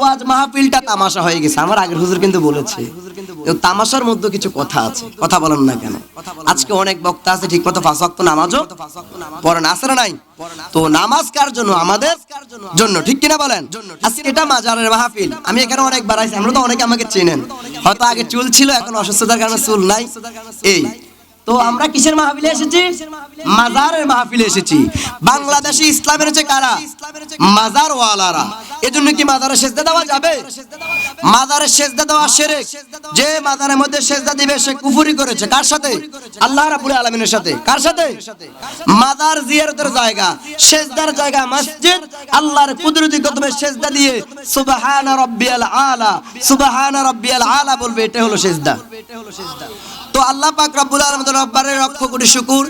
ওয়াজ মাহফিলটা তামাশা হয়ে গেছে। আমার আগের হুজুর কিন্তু বলেছে তামাশার মধ্যে কিছু কথা আছে, কথা বলেন না কেন? আজকে অনেক বক্তা আছে ঠিক মতো 5 ওয়াক্ত নামাজও পড়ে না, আছে না নাই? তো নামাজ কার জন্য? আমাদের জন্য, ঠিক কিনা বলেন? আজকে এটা মাজারের মাহফিল। আমি এখানে অনেকবার আইছি, আমরা তো অনেকে আমাকে চেনেন, হয়তো আগে চুল ছিল, এখন অসুস্থতার কারণে চুল নাই। এই তো আমরা কিসের মাহফিলে এসেছি? মাজারের মাহফিলে এসেছি। বাংলাদেশে ইসলামের হচ্ছে কারা? মাজার ওয়ালারা। এজন্য কি মাজারে সেজদা দেওয়া যাবে? মাজারে সেজদা দেওয়া শিরক। যে মাজারের মধ্যে সেজদা দিবে সে কুফরি করেছে। কার সাথে? আল্লাহ রাব্বুল আলামিনের সাথে। কার সাথে? মাজার জিয়ারতের জায়গা, সেজদার জায়গা মসজিদ। আল্লাহর কুদরতি কদমে সেজদা দিয়ে সুবহান রাব্বিয়াল আলা, সুবহান রাব্বিয়াল আলা বলবে, এটা হলো সেজদা। তো আল্লাহ পাক রব্বুল আলামিনের রব্বারের লক্ষ কোটি শুকর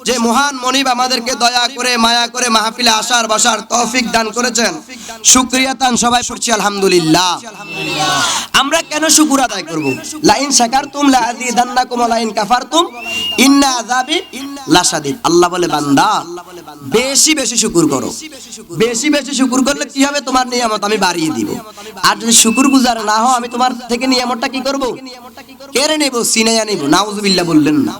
যে মহান মনিব আমাদেরকে দয়া করে মায়া করে মাহফিলে আসার বসার তৌফিক দান করেছেন। শুকরিয়া তান সবাই পড়ছি আলহামদুলিল্লাহ। আমরা কেন শুকর আদায় করব? লাইন শাকারতুম লাযিদান্নাকুম ওয়া লাইন কাফারতুম ইন্না আযাবি লাশাদীদ। আল্লাহ বলে বান্দা বেশি বেশি শুকর করো। বেশি বেশি শুকর করলে কি হবে? তোমার নিয়ামত আমি বাড়িয়ে দিব। আর যদি শুকরগুজার না হও, আমি তোমার থেকে নিয়ামতটা কি করব? কেড়ে নেব, সিনাইয়া নেব। নাউজুবিল্লাহ বললেন না?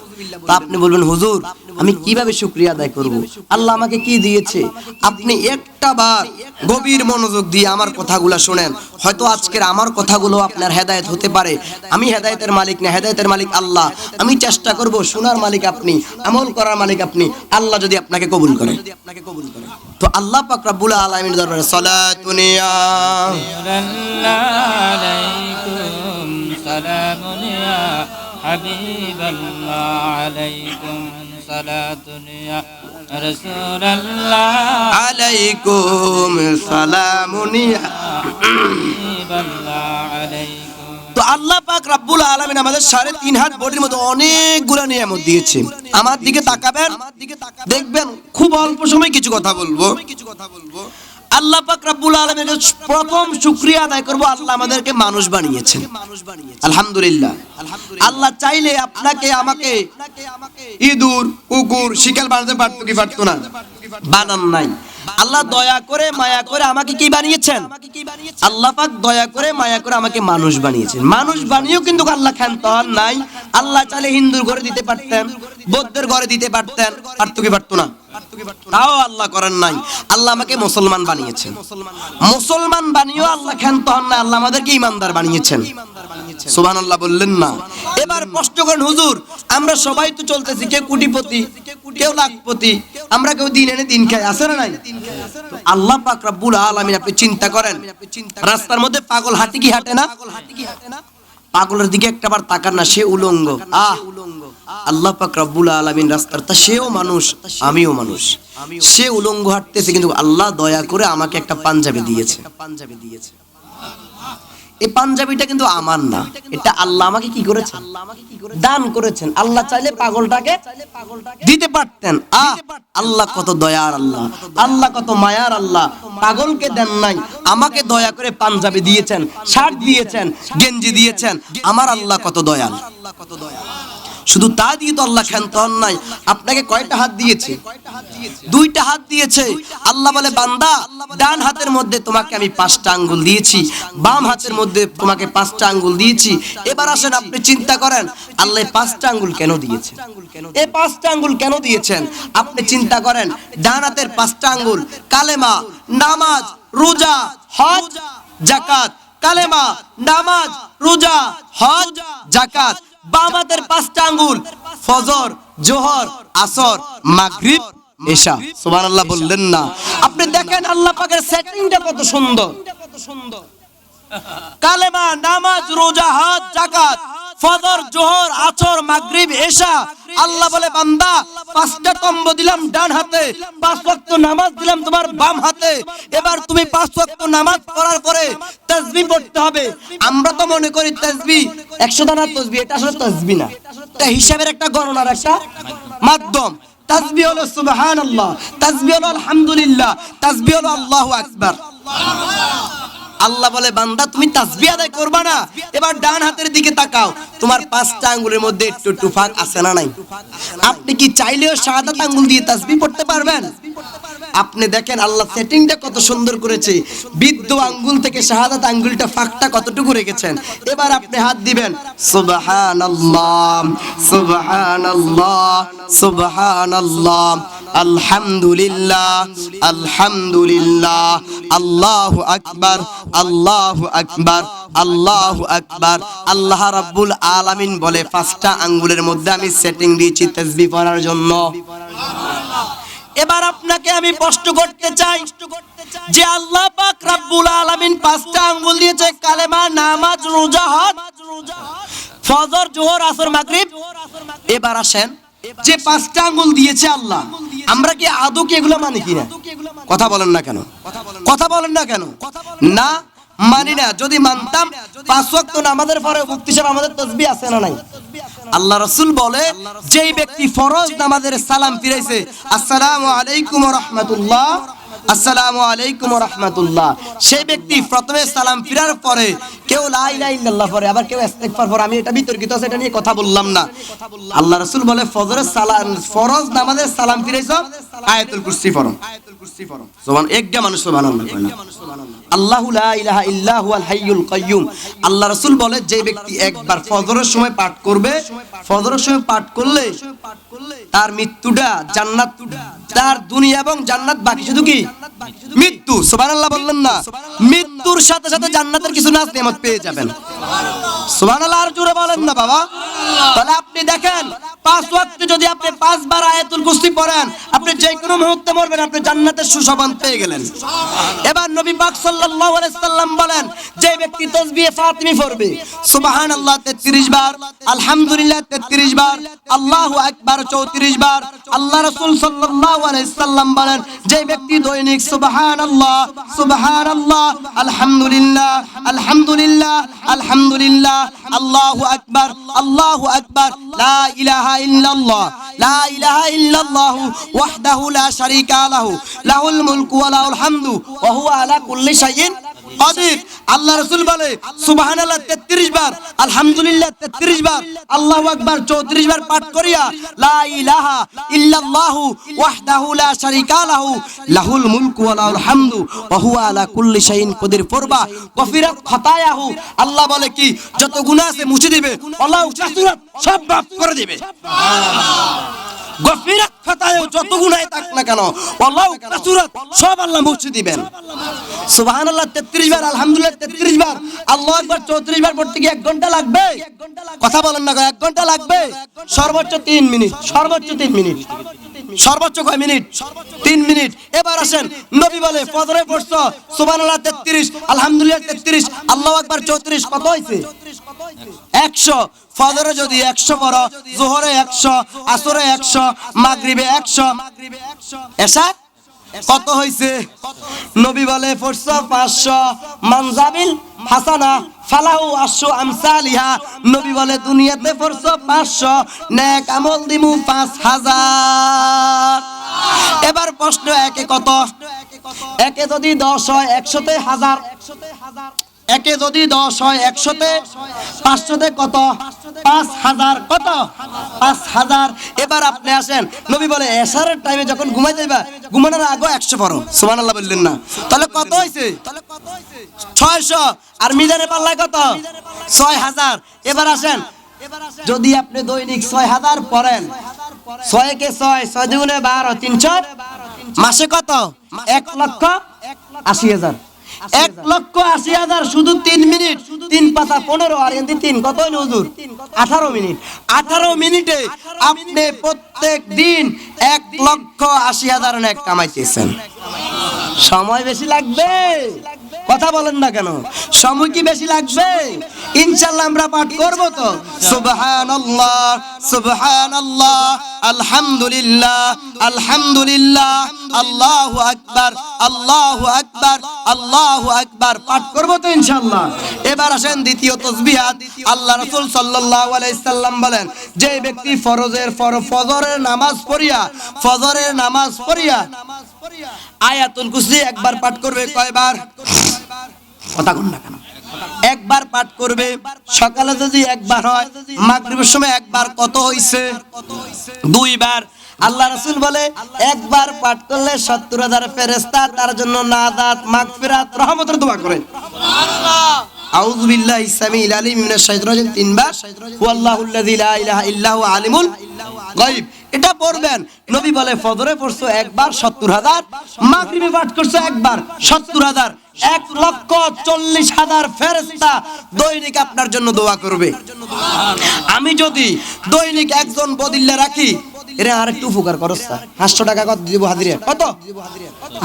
তা আপনি বলবেন হুজুর আমি কিভাবে শুকরিয়া আদায় করব? আল্লাহ আমাকে কি দিয়েছে? আপনি একটা বার গভীর মনোযোগ দিয়ে আমার কথাগুলো শুনেন। হয়তো আজকের আমার কথাগুলো আপনার হেদায়েত হতে পারে। আমি হেদায়েতের মালিক না, হেদায়েতের মালিক আল্লাহ। আমি চেষ্টা করব, শোনার মালিক আপনি, আমল করার মালিক আপনি। আল্লাহ যদি আপনাকে কবুল করে, তো আল্লাহ পাক রব্বুল আলামিনের দরবারে সালাতুন ইয়া আলাইকুম সালামুন ইয়া হাবিবাল্লাহ আলাইকুম সালাতুন ইয়া রাসূলুল্লাহ আলাইকুম সালামুন ইয়া হাবিবাল্লাহ আলাইকুম। তো আল্লাহ পাক রব্বুল আলামিন আমাদের 3.5 হাত বডির মতো অনেকগুলো নিয়ামত দিয়েছে। আমার দিকে তাকাবেন, দেখবেন খুব অল্প সময় কিছু কথা বলবো। আল্লাহ পাক রব্বুল আলামিনের প্রথম শুকরিয়া আদায় করব, আল্লাহ আমাদেরকে মানুষ বানিয়েছেন। আলহামদুলিল্লাহ। আল্লাহ চাইলে আপনাকে আমাকে ইঁদুর কুকুর শিকাল বানাতে পারতো কি পারতো না? বানান নাই। আল্লাহ দয়া করে মায়া করে আমাকে কি বানিয়েছেন? আল্লাহ পাক দয়া করে মায়া করে আমাকে মানুষ বানিয়েছেন। মানুষ বানিয়েও কিন্তু আল্লাহ ক্ষান্ত হন নাই। আল্লাহ চাইলে হিন্দুর ঘরে দিতে পারতেন, বৌদ্ধের ঘরে দিতে পারতেন, পারতো কি পারতো না? তাও আল্লাহ করেন নাই। আল্লাহ আমাকে মুসলমান বানিয়েছেন। মুসলমান বানিয়েও আল্লাহ ক্ষান্ত হন না, আল্লাহ আমাদেরকে ঈমানদার বানিয়েছেন। সুবহানাল্লাহ বললেন না? এবার প্রশ্ন করেন হুজুর আমরা সবাই তো চলতেছি, কেউ কোটিপতি, কেউ লাখপতি, আমরা কেউ দিন এনে দিন খাই, আছে না নাই? আল্লাহ পাক রব্বুল আলামিন, আপনি চিন্তা করেন রাস্তার মধ্যে পাগল হাঁটি কি হাঁটে না? পাগলের দিকে একটাবার তাকান না, সে উলঙ্গ। আল্লাহ পাক রব্বুল আলামিন রাস্তার তা সেও মানুষ, আমিও মানুষ। সে উলঙ্গ হাঁটতেছে, কিন্তু আল্লাহ দয়া করে আমাকে একটা পাঞ্জাবি দিয়েছে। এই পাঞ্জাবিটা কিন্তু আমার না, এটা আল্লাহ আমাকে কি করেছেন? দান করেছেন। আল্লাহ চাইলে পাগলটাকে দিতে পারতেন। আল্লাহ কত দয়ার আল্লাহ, আল্লাহ কত মায়ার আল্লাহ। পাগলকে দেন নাই, আমাকে দয়া করে পাঞ্জাবি দিয়েছেন, শার্ট দিয়েছেন, গেঞ্জি দিয়েছেন। আমার আল্লাহ কত দয়াল। শুধু তা দিয়ে তো আল্লাহ ক্ষান্ত হন নাই। আপনাকে কয়টা হাত দিয়েছে? 2টা হাত দিয়েছে। আল্লাহ বলে বান্দা ডান হাতের মধ্যে তোমাকে আমি 5টা আঙ্গুল দিয়েছি, বাম হাতের মধ্যে তোমাকে 5টা আঙ্গুল দিয়েছি। এবার আসেন আপনি চিন্তা করেন আল্লাহ 5টা আঙ্গুল কেন দিয়েছেন? এই 5টা আঙ্গুল কেন দিয়েছেন? আপনি চিন্তা করেন ডান হাতের 5টা আঙ্গুল কালেমা, নামাজ, রোজা, হজ, যাকাত। কালেমা, নামাজ, রোজা, হজ, যাকাত। বাম হাতের 5টা আঙ্গুল ফজর, জোহর, আসর, মাগরিব, এশা। সুবহানাল্লাহ বললেন না? আপনি দেখেন আল্লাহ পাকের সেটিংটা কত সুন্দর। কালেমা, নামাজ, রোজা, হজ, যাকাত, ফজর, জোহর, আসর, মাগরিব, এশা। আল্লাহ বলে বান্দা 5টা তম্ব দিলাম ডান হাতে, 5 ওয়াক্ত নামাজ দিলাম তোমার বাম হাতে। এবার তুমি 5 ওয়াক্ত নামাজ পড়ার পরে তাসবিহ পড়তে হবে। আমরা তো মনে করি তাসবিহ 100 দানা তাসবিহ, এটা আসলে তাসবিহ না, এটা হিসাবের একটা গণনার একটা মাধ্যম। তাসবিহ হলো সুবহানাল্লাহ, তাসবিহ হলো আলহামদুলিল্লাহ, তাসবিহ হলো আল্লাহু আকবার। আল্লাহ বলে বান্দা তুমি তাসবিহ আদায় করবা না, এবার ডান হাতের দিকে তাকাও, তোমার 5টা আঙ্গুলের মধ্যে একটু একটু ফাঁক আছে না নাই? আপনি কি চাইলেও শাহাদাত আঙ্গুল দিয়ে তাসবিহ পড়তে পারবেন? আপনি দেখেন আল্লাহ সেটিংটা কত সুন্দর করেছে, বৃদ্ধ আঙ্গুল থেকে শাহাদাত আঙ্গুলটা ফাঁকটা কতটুকু রেখেছেন। এবার আপনি হাত দিবেন সুবহানাল্লাহ সুবহানাল্লাহ সুবহানাল্লাহ আলহামদুলিল্লাহ আলহামদুলিল্লাহ আল্লাহু আকবার আল্লাহু আকবার আল্লাহু আকবার। আল্লাহ রাব্বুল আলামিন বলে 5টা আঙ্গুলের মধ্যে আমি সেটিং দিয়েছি তাসবিহ পড়ার জন্য। এবার আপনাকে আমি প্রশ্ন করতে চাই যে আল্লাহ পাক রব্বুল আলামিন 5টা আঙ্গুল দিয়েছে কালেমা, নামাজ, রোজা, হজ, ফজর, জোহর, আসর, মাগরিব। এবার আসেন যে 5টা আঙ্গুল দিয়েছে আল্লাহ, আমরা কি আদৌ কি এগুলো মানি কিনা? কথা বলেন না কেন? কথা বলেন না কেন? না মানি না। যদি মানতাম 5 ওয়াক্ত নামাজের পরে মুক্তি হিসেবে আমাদের তাসবিহ আছে না নাই? আল্লাহ রাসূল বলে যেই ব্যক্তি ফরজ নামাজের সালাম ফিরাইছে আসসালামু আলাইকুম ওয়া রাহমাতুল্লাহ আসসালামু আলাইকুম ওয়া রাহমাতুল্লাহ, সেই ব্যক্তি প্রথমে সালাম ফিরার পরে কেউ লা ইলাহা ইল্লাল্লাহ পড়ে, আবার কেউ ইস্তিগফার পড়ে। আমি এটা বিতর্কিত আছে, এটা নিয়ে কথা বললাম না। আল্লাহ রাসূল বলে ফজরের সালাম, ফরজ নামাজের সালাম ফিরাইছো আয়াতুল কুরসি পড়ো। সুবহান, একটা মানুষ সুবহানাল্লাহ কয় না। আল্লাহু লা ইলাহা ইল্লা হুয়াল হাইয়ুল কাইয়্যুম। আল্লাহ রাসূল বলে যে ব্যক্তি একবার ফজরের সময় পাঠ করবে, ফজরের সময় পাঠ করলে তার মৃত্যুটা জান্নাত, তার দুনিয়া এবং জান্নাত বাকি শুধু কি মৃত্যু। সুবহানাল্লাহ বললেন না? মৃত্যুর সাথে সাথে জান্নাতের কিছু নাজ নেয়ামত পেয়ে যাবেন। সুবহানাল্লাহ আর জোরে বলেন না বাবা। তাহলে আপনি দেখেন 5 ওয়াক্তে যদি আপনি 5 বার আয়াতুল কুরসি পড়েন, আপনি যে কোনো মুহূর্তে মরবেন, আপনি জান্নাতের সুসংবাদ পেয়ে গেলেন। এবার নবী পাক সাল্লাল্লাহু আলাইহি সাল্লাম বলেন যে ব্যক্তি তাসবিহ ফাতিমি পড়বে সুবহানাল্লাহ 33 বার, আলহামদুলিল্লাহ 33 বার, আল্লাহু আকবার 34 বার। আল্লাহ রাসূল সাল্লাল্লাহু আলাইহি সাল্লাম বলেন যে ব্যক্তি দৈনিক সুবহানাল্লাহ সুবহানাল্লাহ আলহামদুলিল্লাহ আলহামদুলিল্লাহ আলহামদুলিল্লাহ আল্লাহু আকবার আল্লাহু আকবার লা ইলাহা ইল্লাল্লাহ লা ইলাহা ইল্লাল্লাহ ওয়াহদাহু লা শারীকা লাহু লাহুল মুলকু ওয়া লাহুল হামদু ওয়া হুয়া আলা কুল্লি শাইইন কাদির। আল্লাহ রাসূল বলে সুবহানাল্লাহ 33 বার, আলহামদুলিল্লাহ 33 বার, আল্লাহু আকবার 34 বার পাঠ করিয়া লা ইলাহা ইল্লাল্লাহ ওয়াহদাহু লা শারীকা লাহু লাহুল মুলকু ওয়া লাহুল হামদু ওয়া হুয়া আলা কুল্লি শাইইন কাদির পড়বা। গফিরাত খাতায়াহু, আল্লাহ বলে কি যত গুনাহ আছে মুছে দিবে, আল্লাহ কাসুরাত সব মাফ করে দিবে। গফিরাত খাতায়াহু, যত গুনাহ থাক না কেন আল্লাহ কাসুরাত সব আল্লাহ মুছে দিবেন। সুবহানাল্লাহ 33 বার, আলহামদুলিল্লাহ 33 বার, আল্লাহু আকবার 34 বার পড়তে কি 1 ঘন্টা লাগবে? কথা বলেন না, 1 ঘন্টা লাগবে? সর্বোচ্চ 3 মিনিট, সর্বোচ্চ 3 মিনিট, সর্বোচ্চ কয় মিনিট? 3 মিনিট। এবার আসেন নবী বলে ফজরে পড়ছো সুবহানাল্লাহ 33, আলহামদুলিল্লাহ 33, আল্লাহু আকবার 34, কত হইছে? 100। ফজরে যদি 100 পড়ো, যোহরে 100, আসরে 100, মাগরিবে 100, এশা কত হইছে? নবী বলে পড়ছো 500, মানজাবিল হাসানা ফালাহু আশু আমসালিহা। নবী বলে দুনিয়াতে পড়ছো 500, নেক আমল দিমু 5000। এবার প্রশ্ন, একে কত? একে যদি 10 হয় 100তে 1000, একে যদি 10 হয় 100তে 500তে কত? 5000। কত? 5000। এবার আপনি আসেন, নবী বলে এশারের টাইমে যখন ঘুমাই যাইবা, ঘুমানোর আগে 100 পড়ো। সুবহানাল্লাহ বললেন না? তাহলে কত হইছে? 600। আর মিজানে পাল্লায় কত? 6000। এবার আসেন, যদি আপনি দৈনিক 6000 পড়েন, 6 কে 6, 6 দুগুণে 12, 300, মাসে কত? 1,80,000। 1,80,000 শুধু 3 মিনিট, 3 পাতা 15, আর এন্দি 3 কত হইল হুজুর? 18 মিনিট। 18 মিনিটে আপনি প্রত্যেক দিন 1,80,000 নেক কামাইতেছেন। সময় বেশি লাগবে? কথা বলেন না কেন? সময় কি বেশি লাগবে? ইনশাআল্লাহ আমরা পাঠ করব তো। সুবহানাল্লাহ সুবহানাল্লাহ আলহামদুলিল্লাহ আলহামদুলিল্লাহ আল্লাহু আকবার আল্লাহু আকবার আল্লাহু আকবার পাঠ করব তো ইনশাআল্লাহ। এবার আসেন দ্বিতীয় তাসবিহাত। আল্লাহ রাসূল সাল্লাল্লাহু আলাইহি সাল্লাম বলেন যে ব্যক্তি ফজরের নামাজ পড়িয়া আয়াতুল কুরসি একবার পাঠ করবে, কয়বার? কথা কোন না কেন? একবার পাঠ করবে, সকালে যদি একবার হয়, মাগরিবের সময় একবার, কত হইছে? 2 বার। আল্লাহ রাসূল বলে একবার পাঠ করলে 70,000 ফেরেশতা তার জন্য নাজাত, মাগফিরাত, রহমতের দোয়া করে। সুবহানাল্লাহ। আউযু বিল্লাহি সামিল আলিম মিনাশ শাইতানির রাজিম 3 বার, ওয়াল্লাহুল্লাযী লা ইলাহা ইল্লা হুয়া আলিমুল গায়ব, এটা পড়বেন। নবী বলে ফজরে পড়ছো একবার 70,000, মাগরিবে পাঠ করছো একবার 70,000, 1,40,000 ফেরেশতা দৈনিক আপনার জন্য দোয়া করবে। আমি যদি দৈনিক একজন বদিল্লা রাখি, এরা আর একটু উপকার করছ, 500 টাকা কত দিব হাজিরা, কত?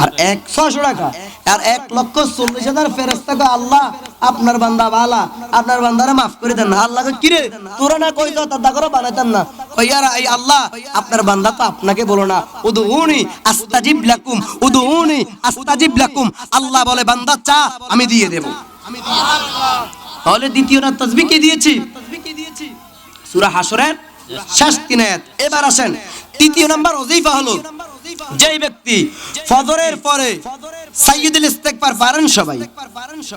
আর 600 টাকা, আর 1,40,000 ফেরেশতাকে আল্লাহ আপনার বান্দা বালা, আপনার বান্দারে মাফ করে দেন না। আল্লাহকে কি রে তোরা না কইতো তাদা করে বানাইতাম না, কইয়ারা এই আল্লাহ আপনার বান্দা তো আপনাকে বলো না, উদউনি আস্তাজিব লাকুম, উদউনি আস্তাজিব লাকুম। আল্লাহ বলে বান্দা চা আমি দিয়ে দেব। তাহলে দ্বিতীয় না তাসবিহ কি দিয়েছি? সূরা হাশরের শেষ 3 আয়াত। এবার আসেন তৃতীয় নাম্বার ওজিফা হলো, যেই ব্যক্তি ফজরের পরে সাইয়্যিদুল ইস্তিগফার পারেন, সবাই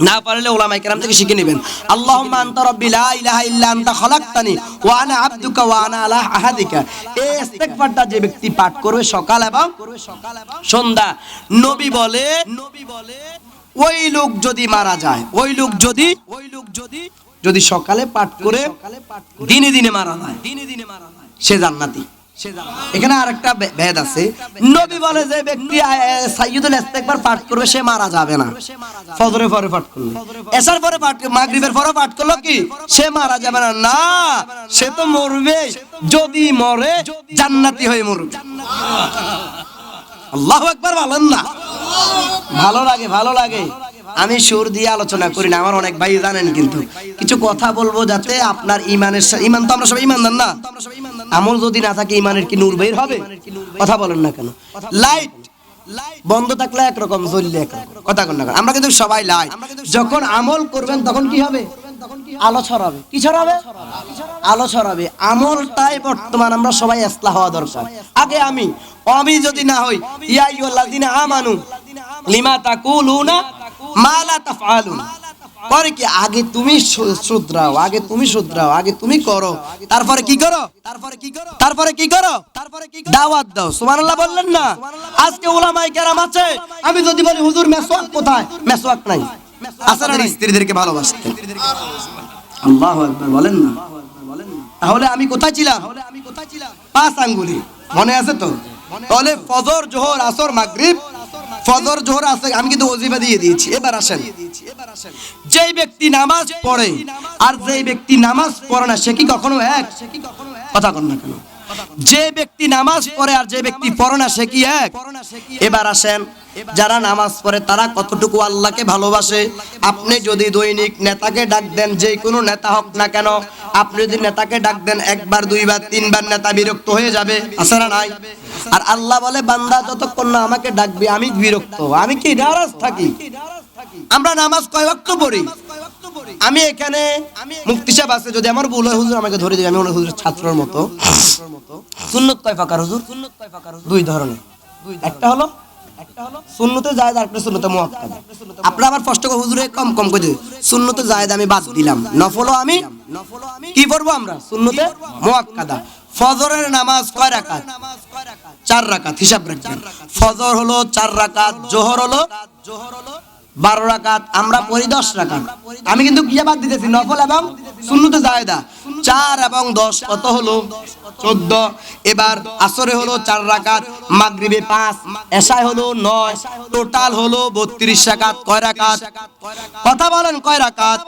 না পারলে উলামায়ে কেরাম থেকে শিখে নেবেন। আল্লাহুম্মা আনতা রাব্বি লা ইলাহা ইল্লা আনতা খালাকতানি ওয়া আনা আবদুকা ওয়া আনা আলা আহাদিকা, এই ইস্তিগফারটা যে ব্যক্তি পাঠ করবে সকাল এবং সন্ধ্যা, নবী বলে ওই লোক যদি মারা যায়, ওই লোক যদি সকালে পাঠ করে দিনে দিনে মারা যায়, সে জান্নাতি। এখানে আরেকটা ভেদ আছে, নবী বলে যে ব্যক্তি সাইয়্যিদুল ইস্তিগফার পাঠ করবে সে মারা যাবে না, ফজরের পরে পাঠ করলে, এশার পরে পাঠ, মাগরিবের পরে পাঠ করলো কি সে মারা যাবে না, না সে তো মরবে, যদি মরে জান্নাতি হয়ে মরবে। আল্লাহু আকবার বলেন না? ভালো লাগে, ভালো লাগে। আমি সুর দিয়ে আলোচনা করি না, আমার অনেক ভাই জানেন, কিন্তু কিছু কথা বলবো যাতে আপনার ইমানের, ইমান তো আমরা সবাই ইমানদার না, আমল যদি না থাকে ইমানের কি নূর বের হবে? কথা বলেন না কেন? লাইট বন্ধ থাকলে একরকম, জ্বললে একরকম, কথা বলেন না কেন? আমরা কিন্তু সবাই লাইট, যখন আমল করবেন তখন কি হবে? আলো ছড়াবে। কি ছড়াবে? আলো ছড়াবে। আমলটাই বর্তমান আমরা সবাই ইসলাহ হওয়া দরকার। আগে আমি যদি না হই, ইয়া আইয়ুহাল্লাযিনা আমানু লিমা তাকুলুনা মা লা তাফআলুন, পরে কি আগে তুমি শুধরাও, আগে তুমি শুধরাও, আগে তুমি করো, তারপরে কি করো? দাওয়াত দাও। সুবহানাল্লাহ বললেন না? আজকে উলামায়ে কেরাম আছে, আমি যদি বলি হুজুর মেসওয়াক কোথায়, মেসওয়াক নাই, আসলে স্ত্রীদেরকে ভালোবাসতেন। আল্লাহু আকবার বলেন না? তাহলে আমি কোথায় ছিলাম? 5 আঙ্গুলি, মনে আছে তো? তাহলে ফজর, জোহর, আসর, মাগরিব, ফজর, জোহর, আসর আমি কিন্তু ওজিফা দিয়ে দিয়েছি। এবার আসেন, যেই ব্যক্তি নামাজ পড়ে আর যেই ব্যক্তি নামাজ পড়ে না সে কি কখনো এক? কথা বলেন না কেন? যে ব্যক্তি নামাজ পড়ে আর যে ব্যক্তি পড়ে না সে কি এক? এবার আসেন, যারা নামাজ পড়ে তারা কতটুকু আল্লাহকে ভালোবাসে। আপনি যদি দৈনিক নেতাকে ডাক দেন, যে কোনো নেতা হোক না কেন, আপনি যদি নেতাকে ডাক দেন 1 বার 2 বার 3 বার, নেতা বিরক্ত হয়ে যাবে, আছে না নাই? আর আল্লাহ বলে বান্দা যতক্ষণ না আমাকে ডাকবে আমি বিরক্ত, আমি কি নারাজ থাকি। আমরা নামাজ কয় ওয়াক্ত পড়ি? আমি এখানে মুফতি সাহেব আছে, যদি আমার ভুল হয় হুজুর আমাকে ধরে দিবে, আমি হুজুরের ছাত্রের মতো। সুন্নত কয় প্রকার হুজুর? 2 ধরনের। একটা হলো সুন্নতে জায়েজ, আর একটা সুন্নতে মুআক্কাদা। আপনারা আবার কষ্ট করে হুজুরে কম কম করে দিন, সুন্নতে জায়েজ আমি বাদ দিলাম, নফলও আমি কি করব? আমরা সুন্নতে মুআক্কাদা। ফজরের নামাজ কয় রাকাত? 4 রাকাত, হিসাব রাখবেন। ফজর হলো 4 রাকাত, জোহর হলো 12 রাকাত, আমরা পড়ি 10 রাকাত। আমি কিন্তু কি বাদ দিতেছি? নফল এবং সুন্নতে জায়েদা। 4 এবং 10 কত হলো? 14। এবার আসরে হলো 4 রাকাত, মাগরিবে 5, এশায় হলো 9, টোটাল হলো 32 রাকাত। কয় রাকাত? কথা বলেন কয় রাকাত?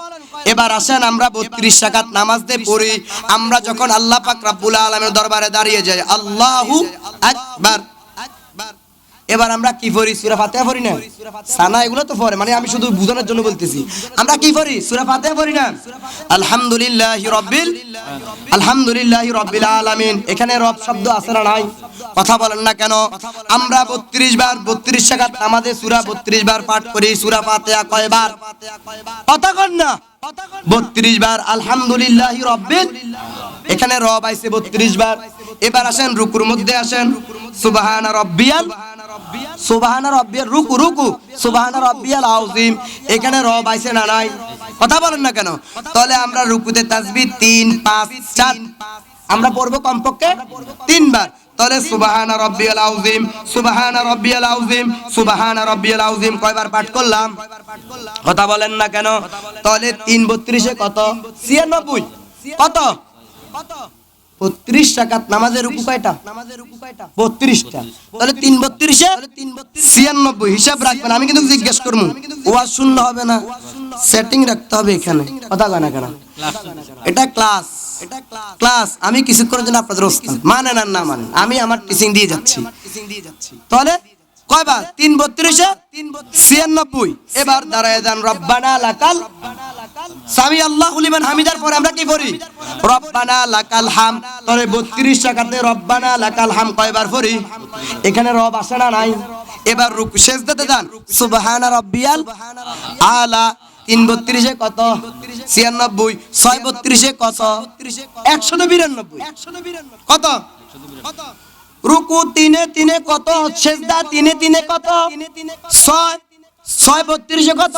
এবার আসেন আমরা 32 রাকাত নামাজ দিয়ে পড়ি। আমরা যখন আল্লাহ পাক রব্বুল আলামিনের দরবারে দাঁড়িয়ে যাই, আল্লাহু আকবার, এবার আমরা কি পড়ি? সূরা ফাতিহা পড়ি না? সানা এগুলো তো পড়ে, মানে আমি শুধু বুঝানোর জন্য বলতেছি। আমরা কি পড়ি? সূরা ফাতিহা পড়ি না? আলহামদুলিল্লাহি রাব্বিল আলামিন, এখানে রব শব্দ আছে না নাই? কথা বলেন না কেন? আমরা 32 বার 32 রাকাত নামাজে সূরা 32 বার পাঠ করি। সূরা ফাতিহা কয়বার? কথা কন না? 32 বার। আলহামদুলিল্লাহি রাব্বিল, এখানে রব আইছে 32 বার। এবার আসেন রুকুর মধ্যে আসেন, সুবহানা রাব্বিয়াল সুবহানা রাব্বিয়াল রুকু রুকু সুবহানা রাব্বিয়াল আযীম এখানে রব আইছে না নাই কথা বলেন না কেন তাহলে আমরা রুকুতে তাসবিহ 3 5 4 আমরা পড়ব কমপক্ষে 3 বার তাহলে সুবহানা রাব্বিয়াল আযীম সুবহানা রাব্বিয়াল আযীম সুবহানা রাব্বিয়াল আযীম কয়বার পাঠ করলাম কথা বলেন না কেন তাহলে 3 32 এ কত 96 কত 32 রাকাত নামাজের রুকু কয়টা 32টা তাহলে 3 32 এ 96 হিসাব রাখবেন আমি কিন্তু জিজ্ঞেস করব ওয়াজ শূন্য হবে না সেটিং রাখতে হবে এখানে কথা কয় না কেন এটা ক্লাস আমি কিছুক্ষণের জন্য আপনাদের ওস্তাদ মানেন আর না মানেন আমি আমার টিচিং দিয়ে যাচ্ছি তাহলে কয়বার 3 32 এ 96 এবার দাঁড়ায় যান রব্বানা লাকাল সামি আল্লাহু লিমান হামিদার পরে আমরা কি পড়ি রব্বানা লাকাল হাম তাহলে 32 রাকাতে রব্বানা লাকাল হাম কয়বার পড়ি এখানে রব আসে না নাই এবার রুকু সিজদাতে যান সুবহানা রাব্বিয়াল আলা 3 32 এ কত 96 6 32 এ কত 192 কত রুকু 3 এ 3 এ কত সিজদা 3 এ 3 এ কত 6 32 এ কত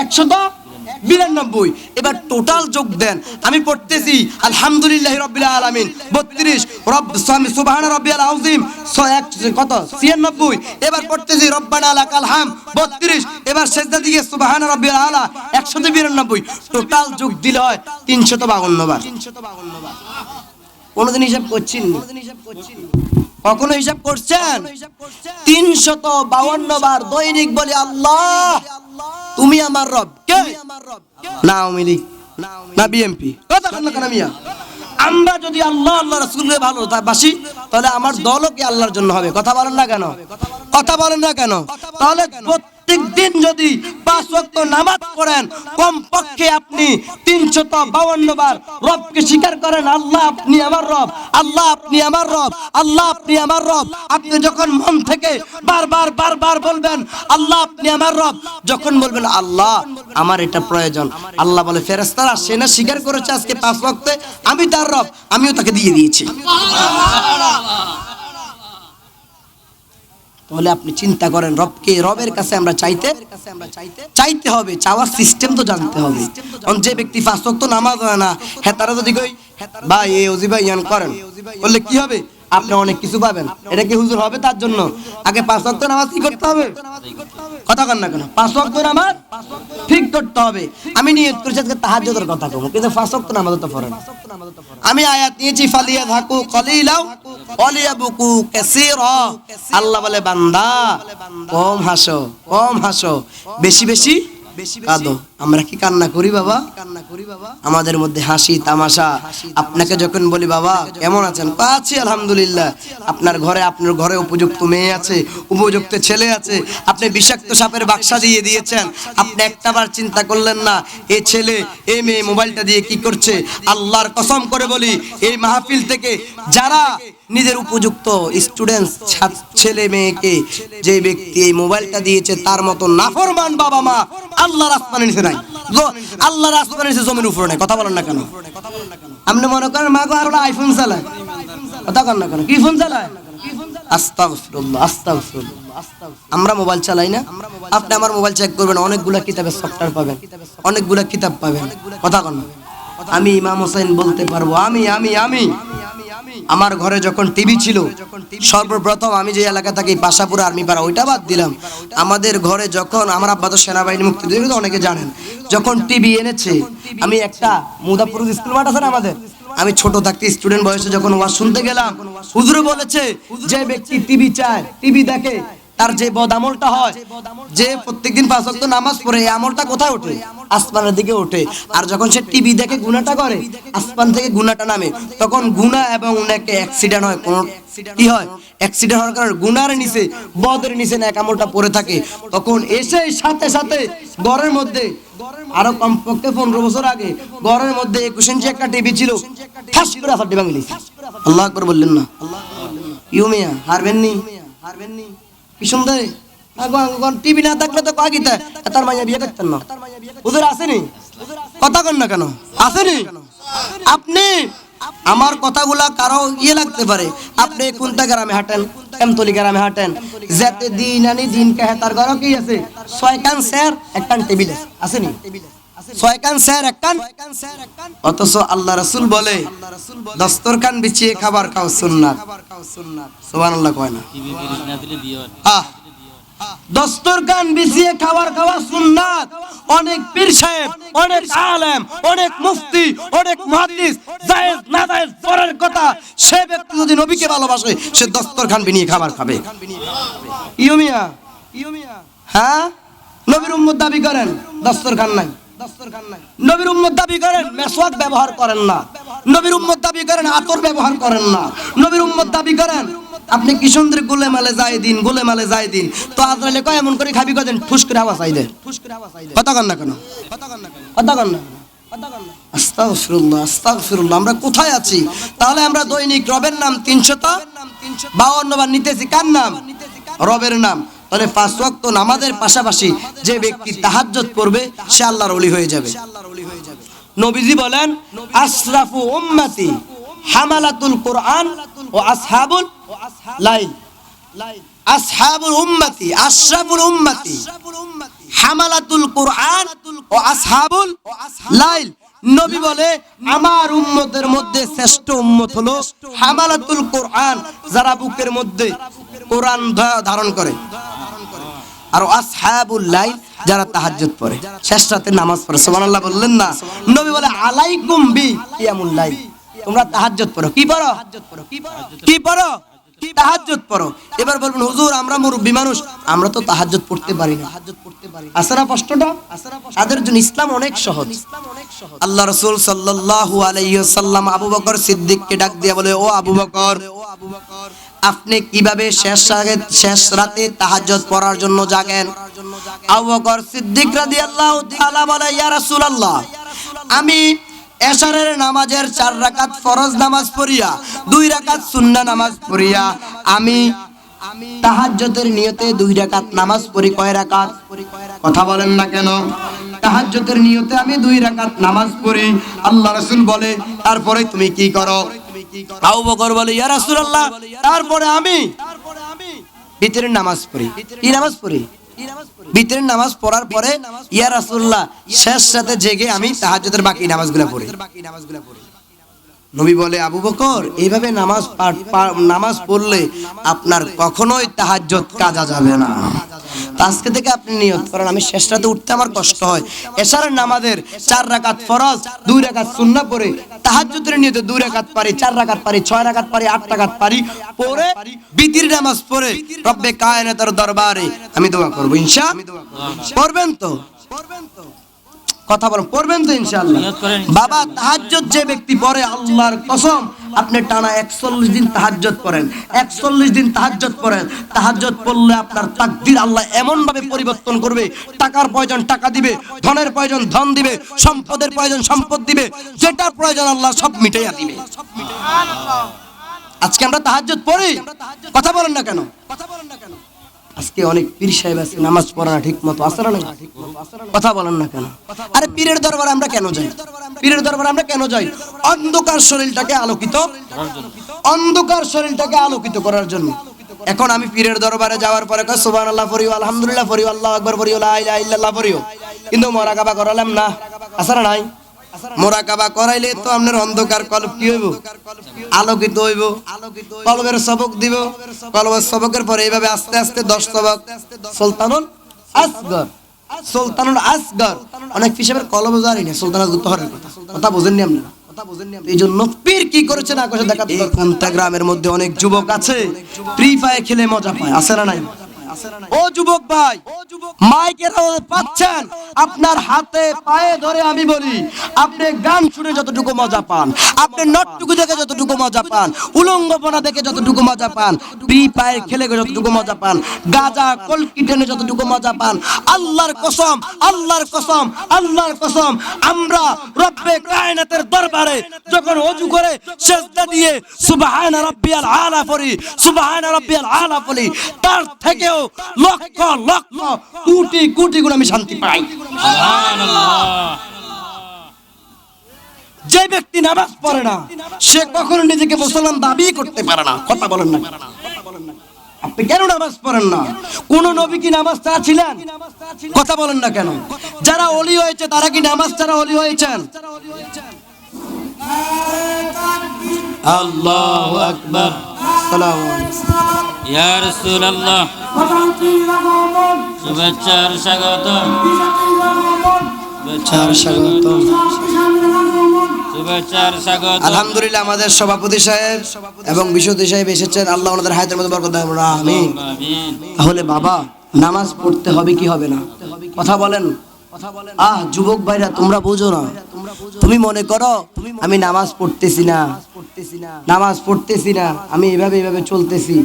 192 এবার টোটাল যোগ দেন আমি পড়তেছি আলহামদুলিল্লাহি রাব্বিল আলামিন 32 রব সুবহান রাব্বিয়াল আযীম কত 96 এবার পড়তেছি রব্বানা লাকাল হাম 32 এবার সিজদা দিয়ে সুবহান রাব্বিয়াল আলা 192 টোটাল যোগ দিলে হয় 352 বার কোনদিন হিসাব করছেন কখনো হিসাব করছেন 352 বার দৈনিক বলি আল্লাহ তুমি আমার রব কে না আওয়ামী লীগ না বিএনপি কথা বলেন না কেন মিয়া আমরা যদি আল্লাহ আল্লাহ রাসূলকে ভালোবাসি তাহলে আমার দলও কি আল্লাহর জন্য হবে কথা বলেন না কেন তাহলে প্রত্যেক দিন যদি 5 ওয়াক্ত নামাজ পড়েন কমপক্ষে আপনি 352 বার রবকে স্বীকার করেন আল্লাহ আপনি আমার রব আল্লাহ আপনি আমার রব আল্লাহ আপনি আমার রব আপনি যখন মন থেকে বারবার বলবেন আল্লাহ আপনি আমার রব যখন বলবেন আল্লাহ আমার এটা প্রয়োজন আল্লাহ বলে ফেরেশতারা সে না স্বীকার করেছে আজকে 5 ওয়াক্তে আমি তার রব আমিও তাকে দিয়ে দিয়েছি তাহলে আপনি চিন্তা করেন রবের কাছে আমরা চাইতে হবে চাওয়ার সিস্টেম তো জানতে হবে যে ব্যক্তি 5 ওয়াক্ত নামাজ হয় না হ্যাঁ তারা যদি কই ভাই এই ওজি ভাই ইয়ান করেন বললে কি হবে আপনি অনেক কিছু পাবেন এটা কি হুজুর হবে তার জন্য আগে 5 ওয়াক্ত নামাজ কি করতে হবে কথা কন না কেন 5 ওয়াক্ত নামাজ ঠিক করতে হবে আমি নিয়ত করেছি আজকে তাহাজ্জুদের কথা কম কিন্তু 5 ওয়াক্ত নামাজ তো পড়েন আমি আয়াত নিয়েছি ফালিয়া থাকু কলিলাও ওয়ালিয়াবকু কাসীরা আল্লাহ বলে বান্দা কম হাসো বেশি কাঁদো আমরা কি কান্না করি বাবা আমাদের মধ্যে হাসি তামাশা আপনাকে যখন বলি বাবা কেমন আছেন আছি আলহামদুলিল্লাহ আপনার ঘরে উপযুক্ত মেয়ে আছে উপযুক্ত ছেলে আছে আপনি বিষাক্ত সাপের বাক্সা দিয়ে দিয়েছেন আপনি একটাবার চিন্তা করলেন না এই ছেলে এই মেয়ে মোবাইলটা দিয়ে কি করছে আল্লাহর কসম করে বলি এই মাহফিল থেকে যারা নিজের উপযুক্ত স্টুডেন্টস ছেলে মেয়েকে যে ব্যক্তি এই মোবাইলটা দিয়েছে তার মতো নাফরমান বাবা মা আল্লাহর আসমানের নিচে নাই আল্লাহর আসমানের নিচে জমির উপরে নাই কথা বলেন না কেন আপনি মনে করেন মা গো আর আইফোন চালায় কথা বলেন না কেন কি ফোন চালায় আস্তাগফিরুল্লাহ আমরা মোবাইল চালাই না আপনি আমার মোবাইল চেক করবেন অনেকগুলা কিতাবের সফটওয়্যার পাবেন অনেকগুলা কিতাব পাবেন কথা বলেন আমি ইমাম হোসেন বলতে পারবো আমি আমার ঘরে যখন টিভি ছিল সর্বপ্রথম আমি যে এলাকা থাকি পাশাপুর আর্মি পাড়া ওইটা বাদ দিলাম আমাদের ঘরে যখন আমার আব্বা তো সেনাবাহিনী মুক্তিযোদ্ধা অনেকে জানেন যখন টিভি এনেছে আমি একটা মুদাপুর স্কুল মাঠ আছে না আমাদের আমি ছোট থাকতে স্টুডেন্ট বয়সে যখন ওয়াজ শুনতে গেলাম হুজুরে বলেছে যে ব্যক্তি টিভি চায় টিভি দেখে তার যে বদ আমলটা হয় যে প্রত্যেকদিন 5 ওয়াক্ত নামাজ পড়ে এই আমলটা কোথায় ওঠে আসমানের দিকে ওঠে আর যখন সে টিভি দেখে গুনাহটা করে আসমান থেকে গুনাহটা নামে তখন গুনাহ এবং নেকে অ্যাক্সিডেন্ট হয় কোন কি হয় অ্যাক্সিডেন্ট হওয়ার কারণে গুনাহের নিচে বদের নিচে নেক আমলটা পড়ে থাকে তখন এসে সাথে ঘরের মধ্যে আরো কমপক্ষে 15 বছর আগে ঘরের মধ্যে 21 ইঞ্চি একটা টিভি ছিল ঠাস করে ফাটি ভাঙলি আল্লাহু আকবার বললেন না ইউমিয়া হারবেন নি কি সুন্দর টিভি না থাকলে তো কয় গীতা তার মাইয়া বিয়ে করতেন না হুজুর আসেনি কথা কন না কেন আসেনি আপনি আমার কথাগুলা কারো লাগতে পারে আপনি কোনটা গ্রামে হাঁটেন এমতলি গ্রামে হাঁটেন, যেতে দিন আনি দিন কাহে তার ঘর কি আছে 6 কান স্যার একখান টেবিল আছে নি 6 কান স্যার একখান। অথচ আল্লাহ রাসূল বলে দস্তরখান বিছিয়ে খাবার খাও সুন্নাত। সুবহানাল্লাহ কয় না? দস্তরখান বিছিয়ে খাবার খাওয়া সুন্নাত। অনেক পীর সাহেব, অনেক আলেম, অনেক মুফতি, অনেক মুহাদ্দিস জায়েজ না জায়েজ পরের কথা, সে ব্যক্তি যদি নবীকে ভালোবাসে সে দস্তরখান বিনিয়ে খাবার খাবে। ইউমিয়া হ্যাঁ, নবীর উম্মত দাবি করেন দস্তরখান নাই, নবীর উম্মত দাবি করেন মেসওয়াক ব্যবহার করেন না, নবীর উম্মত দাবি করেন আতর ব্যবহার করেন না, নবীর উম্মত দাবি করেন আপনি কি সুন্দর গোলেমালে যায় দিন, গোলেমালে যায় দিন তো আজরাইলে কয় এমন করে খাবি করেন ঠুস করে আওয়াজ আইলে, কথা কন না কেন, কথা কন না। আস্তাগফিরুল্লাহ, আস্তাগফিরুল্লাহ। আমরা কোথায় আছি? তাহলে আমরা দৈনিক রবের নাম 352 বার নিতেছি। কার নাম? রবের নাম। তাহলে 5 ওয়াক্ত নামাজের পাশাপাশি যে ব্যক্তি তাহাজ্জুদ পড়বে সে আল্লাহর ওলি হয়ে যাবে। নবীজি বলেন আশরাফু উম্মতি হামালাতুল কুরআন ও আসহাবুল লাইল। আসহাবুল উম্মতি, আশরাফুল উম্মতি হামালাতুল কুরআন ও আসহাবুল লাইল। নবী বলে আমার উম্মতের মধ্যে শ্রেষ্ঠ উম্মত হলো হামালাতুল কুরআন, যারা বুকের মধ্যে কোরআন ধারণ করে, আর আসহাবুল লাইল যারা তাহাজ্জুদ পড়ে, শেষ রাতে নামাজ পড়ে। সুবহানাল্লাহ বললেন না? নবী বলে আলাইকুম বি কিয়ামুল লাইল, তোমরা তাহাজ্জুদ পড়ো। কি পড়ো? কি পড়ো? তাহাজ্জুদ পড়ো। এবার বলবেন হুজুর আমরা মুরব্বি মানুষ, আমরা তো তাহাজ্জুদ পড়তে পারি না। আসরা কষ্টটা তাদের জন্য ইসলাম অনেক সহজ। আল্লাহ রাসূল সাল্লাল্লাহু আলাইহি ওয়াসাল্লাম আবু বকর সিদ্দিককে ডাক দিয়ে বলে, ও আবু বকর, আপনি কিভাবে শেষ রাতে তাহাজ্জুদ পড়ার জন্য জাগেন? আবু বকর সিদ্দিক রাদিয়াল্লাহু তাআলা বলে, ইয়া রাসূলুল্লাহ, আমি এশারের নামাজের 4 রাকাত ফরজ নামাজ পড়িয়া 2 রাকাত সুন্নাহ নামাজ পড়িয়া আমি তাহাজ্জুদের নিয়তে 2 রাকাত নামাজ পড়ি। কয় রাকাত? কথা বলেন না কেন? তাহাজ্জুদের নিয়তে আমি 2 রাকাত নামাজ পড়ি। আল্লাহ রাসূল বলে তারপরে তুমি কি করো? আবু বকর বলে, ইয়া রাসূলুল্লাহ, তারপরে আমি বিতরের নামাজ পড়ি। কি নামাজ পড়ি? বিতরের নামাজ পড়ার পরে ইয়া রাসূলুল্লাহ শেষ রাতে জেগে আমি তাহাজ্জুদের বাকি নামাজগুলো পড়ি। নবী বলে, আবু বকর, এইভাবে নামাজ পড়লে আপনার কখনোই তাহাজ্জুদ কাজা যাবে না। আজকে থেকে আপনি নিয়ত করেন আমি শেষ রাতে উঠতে আমার কষ্ট হয়, এশারের নামাজের 4 রাকাত ফরজ 2 রাকাত সুন্নাহ পড়ে তাহাজ্জুদের নিয়তে 2 রাকাত পারি, 4 রাকাত পারি, 6 রাকাত পারি, 8 রাকাত পারি, পড়ে বিতির নামাজ পড়ে রব্বে কায়নাতের দরবারে আমি দোয়া করব ইনশাআল্লাহ। পড়বেন তো? কথা বলেন, পড়বেন তো ইনশাআল্লাহ? বাবা, তাহাজ্জুদ যে ব্যক্তি পড়ে আল্লাহর কসম আপনি টানা 41 দিন তাহাজ্জুদ পড়েন, 41 দিন তাহাজ্জুদ পড়েন, তাহাজ্জুদ পড়লে আপনার তাকদীর আল্লাহ এমন ভাবে পরিবর্তন করবে, টাকার প্রয়োজন টাকা দিবে, ধনের প্রয়োজন ধন দিবে, সম্পদের প্রয়োজন সম্পদ দিবে, যেটা প্রয়োজন আল্লাহ সব মিটাইয়া দিবে। সুবহানাল্লাহ। আজকে আমরা তাহাজ্জুদ পড়ি, কথা বলেন না কেন? আজকে অনেক পীর সাহেব আছে নামাজ পড়ে না ঠিক মতো, আসরা নাই, কথা বলেন না কেন? আরে পীরের দরবারে আমরা কেন যাই? পীরের দরবারে আমরা কেন যাই? অন্ধকার শরীরটাকে আলোকিত, অন্ধকার শরীরটাকে আলোকিত করার জন্য। এখন আমি পীরের দরবারে যাওয়ার পরে কই সুবহানাল্লাহ পড়িও, আলহামদুলিল্লাহ পড়িও, আল্লাহু আকবার পড়িও, লা ইলাহা ইল্লাল্লাহ পড়িও, কিন্তু মুরাকাবা করালাম না, আসরা নাই। মুরাকাবা করাইলে তো আপনার অন্ধকার কলব কি হইব? আলোকিত হইব। কলবের সবক দিব, কলবের সবকের পরে এইভাবে আস্তে আস্তে 10 সবক সুলতানুল আসগর, সুলতানুল আসগর। অনেক হিসাবের কলব জানি না সুলতানুল গুতহরের কথা, কথা বুঝেননি আপনারা? এই জন্য পীর কি করেছে না করেছে দেখাতে। কোনটা গ্রামের মধ্যে অনেক যুবক আছে ফ্রি ফায়ার খেলে মজা পায়, আছে না নাই? ও যুবক ভাই, মাইকের আওয়াজ পাচ্ছেন? আপনার হাতে পায়ে ধরে আমি বলি, আপনি গান শুনে যতটুকু মজা পান, আপনি নটটুকু দেখে যতটুকু মজা পান, উলঙ্গপনা দেখে যতটুকু মজা পান, ফ্রি ফায়ার খেলে যতটুকু মজা পান, গাজা কলকি টেনে যতটুকু মজা পান, আল্লাহর কসম, আল্লাহর কসম, আল্লাহর কসম, আমরা রব্বে কায়নাতের দরবারে যখন ওযু করে সিজদা দিয়ে সুবহানা রাব্বিয়াল আলা পড়ি, সুবহানা রাব্বিয়াল আলা পড়ি, তার থেকেও লক্ষ লক্ষ কোটি কোটি গুণ আমি শান্তি পাই। সুবহানাল্লাহ। যে ব্যক্তি নামাজ পড়ে না সে কখনো নিজেকে মুসলমান দাবি করতে পারে না, কথা বলেন না? আপনি কেন নামাজ পড়েন না? কোন নবী কি নামাজ ছাড়া ছিলেন? কথা বলেন না কেন? যারা ওলি হয়েছে তারা কি নামাজ ছাড়া ওলি হয়েছেন? আল্লাহু আকবার। আসসালামু আলাইকুম। ইয়া রাসূলুল্লাহ, শুভেচ্ছার স্বাগতম, শুভেচ্ছার স্বাগতম। শুভেচ্ছার স্বাগতম। আলহামদুলিল্লাহ, আমাদের সভাপতি সাহেব এবং বিশ্বপতি সাহেব এসেছেন। আল্লাহ ওনাদের হায়াতের মধ্যে বরকত দান করুন, আমিন। আমিন। তাহলে বাবা, নামাজ পড়তে হবে কি হবে না? কথা বলেন। যুবক ভাইরা, তোমরা বুঝো না। তুমি মনে করো আমি নামাজ পড়তেছি না, নামাজ পড়তেছি না, আমি এভাবে চলতেছি।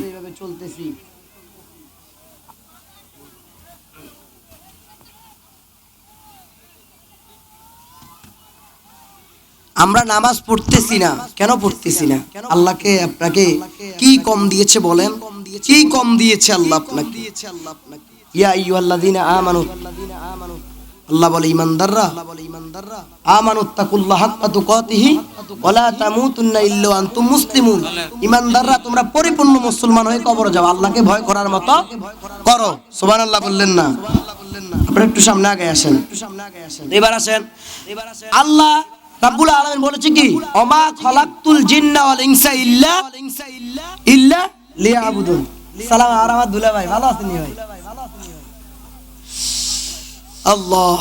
আমরা নামাজ পড়তেছি না, কেন পড়তেছি না? আল্লাহকে আপনাকে কি কম দিয়েছে বলেন? কি কম দিয়েছে আল্লাহ আপনাকে? ইয়া আইয়ুহাল্লাযীনা আমানু, আল্লাহ বলে ঈমানদাররা, আমানুত্তাকুল্লাহ হাক্কা তুকাতিহি ওয়া লা তামুতুন্না ইল্লা ওয়া আনতুম মুসলিমুন। ঈমানদাররা, তোমরা পরিপূর্ণ মুসলমান হয়ে কবরে যাও, আল্লাহকে ভয় করার মতো করো। সুবহানাল্লাহ বললেন না? আপনারা একটু সামনে আগে আসেন। এবার আসেন। আল্লাহ রাব্বুল আলামিন বলেছে কি, ওমা খালাকতুল জিন্না ওয়াল ইনসা ইল্লা লিয়াবুদুন। সালাম। আর আমার দুলা ভাই ভালো আছেন ভাই? আল্লাহ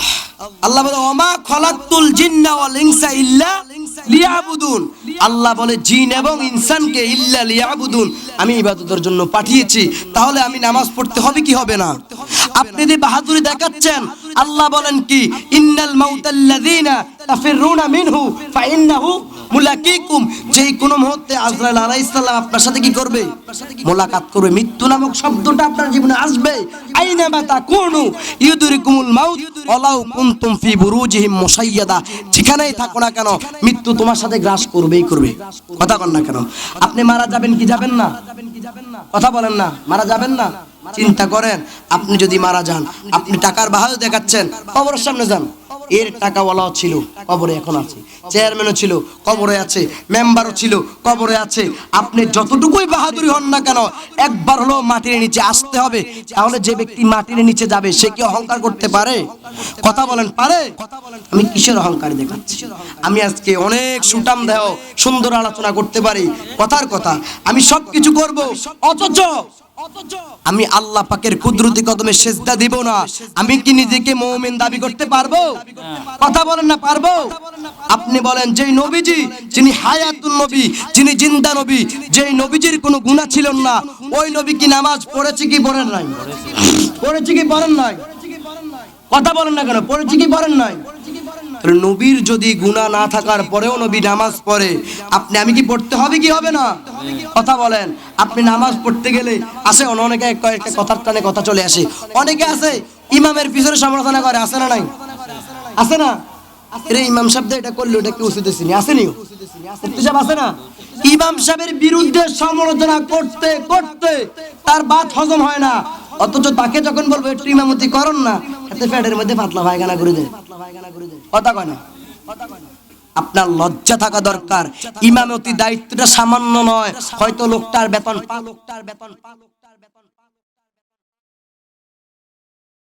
আল্লাহ বলে ওমা খালাকতুল জিন্না ওয়াল ইনসা ইল্লা লিয়াবুদুন। আল্লাহ বলে জিন এবং ইনসানকে ইল্লা লিয়াবুদুন, আমি ইবাদতের জন্য পাঠিয়েছি। তাহলে আমি নামাজ পড়তে হবে কি হবে না? আপনি যে বাহাদুরি দেখাচ্ছেন, আল্লাহ বলেন কি, ইন্নাল মাউতাল্লাযীনা তাফিরুনা মিনহু ফাইন্নাহু মুলাকিকুম। যেই কোন মুহূর্তে আজরাইল আলাইহিস সালাম আপনার সাথে কি করবে? মোলাকাত করবে। মৃত্যু নামক শব্দটা আপনার জীবনে আসবে। আইনামা তাকুনু ইউদরিকুমুল মাউত ওয়ালাউ কুনতুম ফি বুরুজিহিম মুশাইয়াদা। যেখানেই থাকো না কেন, মৃত্যু তোমার সাথে গ্রাস করবেই করবে। কথা বলেন না কেন? আপনি মারা যাবেন কি যাবেন না? কথা বলেন না, মারা যাবেন না? চিন্তা করেন, আপনি যদি মারা যান, আপনি টাকার বাহাদুরি দেখাচ্ছেন, কবরের সামনে যান। এর টাকাওয়ালাও ছিল, কবরে এখন আছে। চেয়ারম্যানও ছিল, কবরে আছে। মেম্বারও ছিল, কবরে আছে। আপনি যতটুকুই বাহাদুরি হন না কেন, একবার হলো মাটির নিচে আসতে হবে। তাহলে যে ব্যক্তি মাটির নিচে যাবে, সে কি অহংকার করতে পারে? কথা বলেন, পারে? আমি কিসের অহংকার দেখাচ্ছি? আমি আজকে অনেক সুঠাম দেহ, সুন্দর আলোচনা করতে পারি, কথার কথা। আমি সবকিছু করব, অথচ আমি আল্লাহ পাকের কুদরতি কদমে সেজদা দিব না। আমি কি নিজেকে মুমিন দাবি করতে পারবো? কথা বলেন না, পারবো? আপনি বলেন, যেই নবীজি, যিনি হায়াতুন নবী, যিনি জিন্দা নবী, যেই নবীজির কোনো গুনাহ ছিল না, ওই নবী কি নামাজ পড়েছে কি পড়েন নাই? পড়েছে কি পড়েন নাই? কথা বলেন না কেন? পড়েছে কি পড়েন নাই? নবীর যদি গুনাহ না থাকার পরেও নবী নামাজ পড়ে, আপনি আমি কি পড়তে হবে কি হবে না? কথা বলেন। আপনি নামাজ পড়তে গেলে আসে অনেকে কয়েকটা কথার টানে কথা চলে আসে। অনেকে আছে ইমামের পিছনে সমালোচনা করে, আছে না নাই? আছে না? আরে ইমাম সাহেব এটা করলো, এটা কি উচিত হয়নি? আসেনি? মুফতি সাহেব আছে না? ইমাম সাহেবের বিরুদ্ধে সমালোচনা করতে করতে তার বাত হজম হয় না, অথচ তাকে যখন বলবো একটু ইমামতি করুন না, এতে পেটের মধ্যে পাতলা পায়খানা করে দেয়। কথা কয় না? আপনার লজ্জা থাকা দরকার। ইমামতি দায়িত্বটা সামান্য নয়। হয়তো লোকটার বেতন